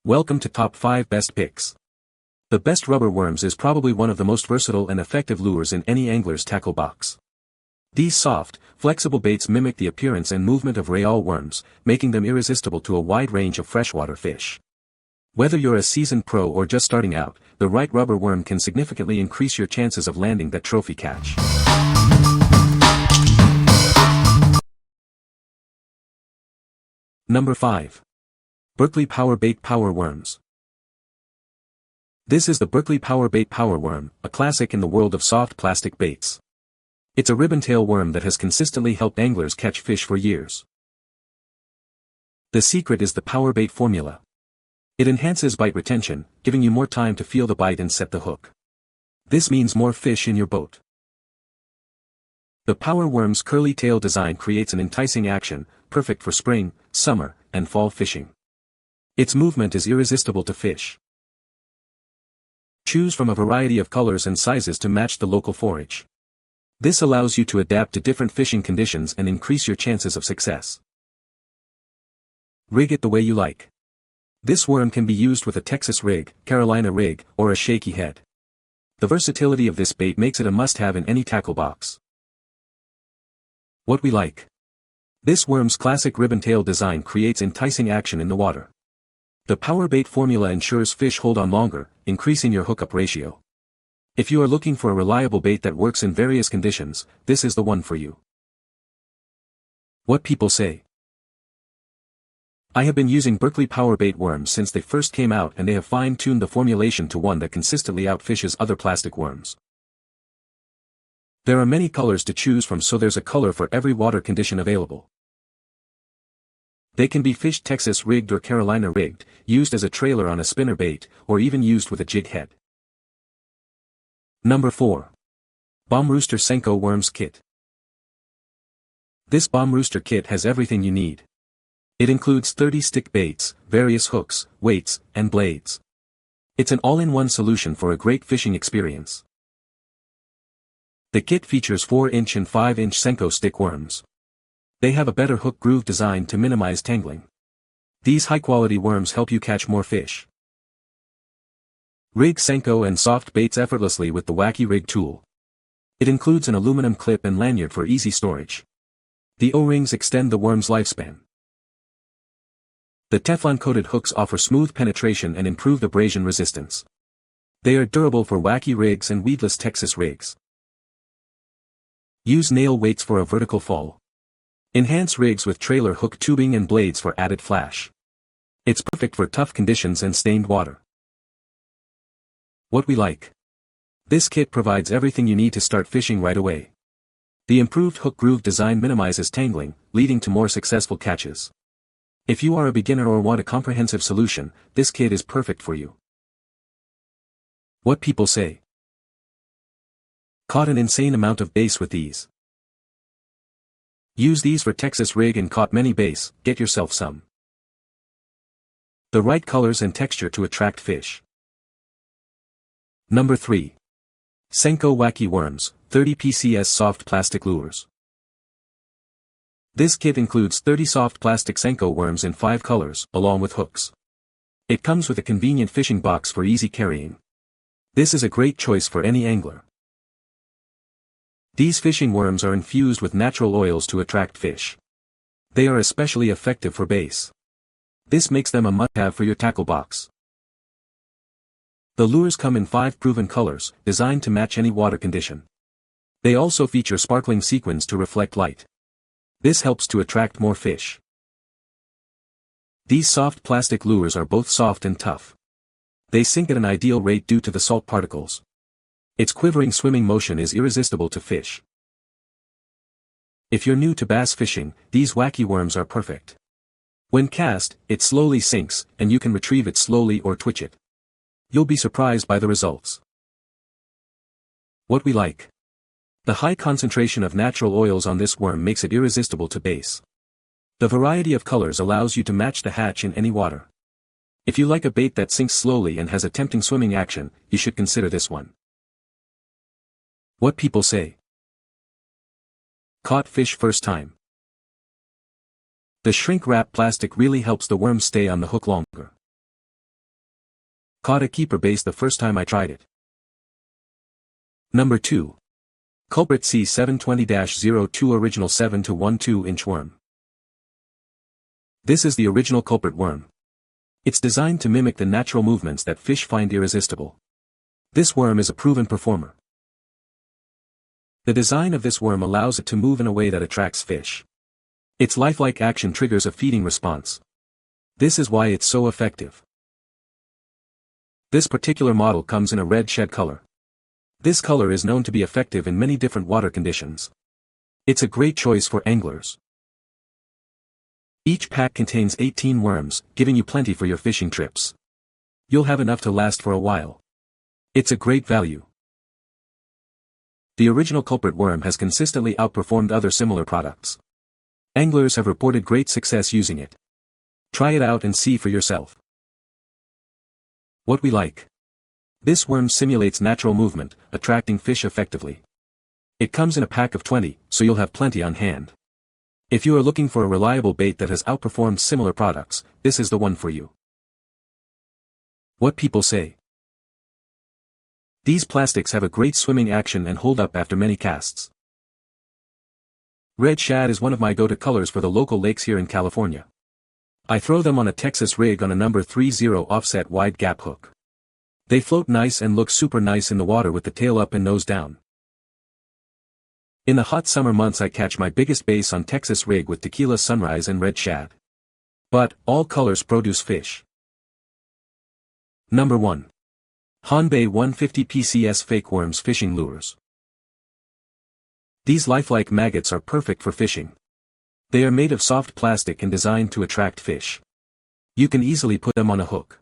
Welcome to Top 5 Best Picks. The best rubber worms is probably one of the most versatile and effective lures in any angler's tackle box. These soft, flexible baits mimic the appearance and movement of rail worms, making them irresistible to a wide range of freshwater fish. Whether you're a seasoned pro or just starting out, the right rubber worm can significantly increase your chances of landing that trophy catch. Number 5. Berkley PowerBait Power Worms. This is the Berkley PowerBait Power Worm, a classic in the world of soft plastic baits. It's a ribbon-tail worm that has consistently helped anglers catch fish for years. The secret is the PowerBait formula. It enhances bite retention, giving you more time to feel the bite and set the hook. This means more fish in your boat. The Power Worm's curly tail design creates an enticing action, perfect for spring, summer, and fall fishing. Its movement is irresistible to fish. Choose from a variety of colors and sizes to match the local forage. This allows you to adapt to different fishing conditions and increase your chances of success. Rig it the way you like. This worm can be used with a Texas rig, Carolina rig, or a shaky head. The versatility of this bait makes it a must-have in any tackle box. What we like. This worm's classic ribbon-tail design creates enticing action in the water. The PowerBait formula ensures fish hold on longer, increasing your hookup ratio. If you are looking for a reliable bait that works in various conditions, this is the one for you. What people say. I have been using Berkley PowerBait worms since they first came out, and they have fine-tuned the formulation to one that consistently outfishes other plastic worms. There are many colors to choose from, so there's a color for every water condition available. They can be fished Texas rigged or Carolina rigged, used as a trailer on a spinner bait, or even used with a jig head. Number 4. Bombrooster Senko Worms Kit. This Bombrooster kit has everything you need. It includes 30 stick baits, various hooks, weights, and blades. It's an all-in-one solution for a great fishing experience. The kit features 4-inch and 5-inch Senko stick worms. They have a better hook groove design to minimize tangling. These high-quality worms help you catch more fish. Rig Senko and soft baits effortlessly with the Wacky rig tool. It includes an aluminum clip and lanyard for easy storage. The O-rings extend the worm's lifespan. The Teflon-coated hooks offer smooth penetration and improved abrasion resistance. They are durable for Wacky rigs and weedless Texas rigs. Use nail weights for a vertical fall. Enhance rigs with trailer hook tubing and blades for added flash. It's perfect for tough conditions and stained water. What we like. This kit provides everything you need to start fishing right away. The improved hook groove design minimizes tangling, leading to more successful catches. If you are a beginner or want a comprehensive solution, this kit is perfect for you. What people say. Caught an insane amount of bass with these. Use these for Texas rig and caught many bass, get yourself some. The right colors and texture to attract fish. Number 3. Senko Wacky Worms, 30 PCS Soft Plastic Lures. This kit includes 30 soft plastic Senko worms in 5 colors, along with hooks. It comes with a convenient fishing box for easy carrying. This is a great choice for any angler. These fishing worms are infused with natural oils to attract fish. They are especially effective for bass. This makes them a must-have for your tackle box. The lures come in 5 proven colors, designed to match any water condition. They also feature sparkling sequins to reflect light. This helps to attract more fish. These soft plastic lures are both soft and tough. They sink at an ideal rate due to the salt particles. Its quivering swimming motion is irresistible to fish. If you're new to bass fishing, these Wacky worms are perfect. When cast, it slowly sinks, and you can retrieve it slowly or twitch it. You'll be surprised by the results. What we like. The high concentration of natural oils on this worm makes it irresistible to bass. The variety of colors allows you to match the hatch in any water. If you like a bait that sinks slowly and has a tempting swimming action, you should consider this one. What people say. Caught fish first time. The shrink wrap plastic really helps the worm stay on the hook longer. Caught a keeper bass the first time I tried it. Number 2. Culprit C720-02 Original 7 to 1/2 inch worm. This is the original Culprit worm. It's designed to mimic the natural movements that fish find irresistible. This worm is a proven performer. The design of this worm allows it to move in a way that attracts fish. Its lifelike action triggers a feeding response. This is why it's so effective. This particular model comes in a red shed color. This color is known to be effective in many different water conditions. It's a great choice for anglers. Each pack contains 18 worms, giving you plenty for your fishing trips. You'll have enough to last for a while. It's a great value. The original Culprit worm has consistently outperformed other similar products. Anglers have reported great success using it. Try it out and see for yourself. What we like. This worm simulates natural movement, attracting fish effectively. It comes in a pack of 20, so you'll have plenty on hand. If you are looking for a reliable bait that has outperformed similar products, this is the one for you. What people say. These plastics have a great swimming action and hold up after many casts. Red shad is one of my go-to colors for the local lakes here in California. I throw them on a Texas rig on a number 30 offset wide gap hook. They float nice and look super nice in the water with the tail up and nose down. In the hot summer months I catch my biggest bass on Texas rig with tequila sunrise and red shad. But, all colors produce fish. Number 1. Honbay 150 PCS Fake Worms Fishing Lures. These lifelike maggots are perfect for fishing. They are made of soft plastic and designed to attract fish. You can easily put them on a hook.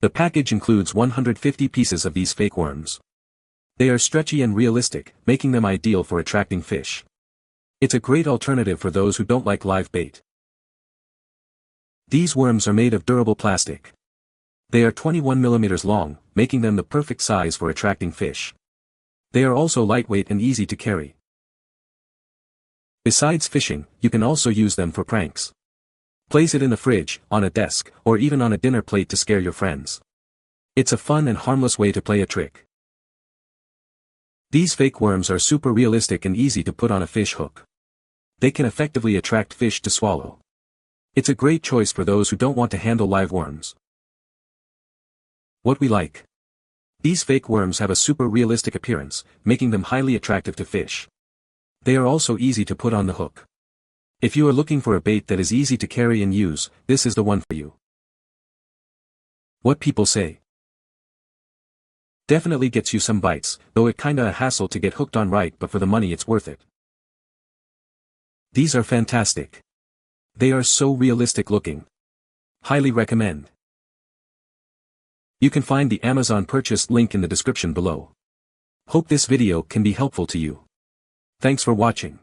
The package includes 150 pieces of these fake worms. They are stretchy and realistic, making them ideal for attracting fish. It's a great alternative for those who don't like live bait. These worms are made of durable plastic. They are 21 mm long, making them the perfect size for attracting fish. They are also lightweight and easy to carry. Besides fishing, you can also use them for pranks. Place it in the fridge, on a desk, or even on a dinner plate to scare your friends. It's a fun and harmless way to play a trick. These fake worms are super realistic and easy to put on a fish hook. They can effectively attract fish to swallow. It's a great choice for those who don't want to handle live worms. What we like. These fake worms have a super realistic appearance, making them highly attractive to fish. They are also easy to put on the hook. If you are looking for a bait that is easy to carry and use, this is the one for you. What people say. Definitely gets you some bites, though it kinda a hassle to get hooked on right, but for the money it's worth it. These are fantastic. They are so realistic looking. Highly recommend. You can find the Amazon purchase link in the description below. Hope this video can be helpful to you. Thanks for watching.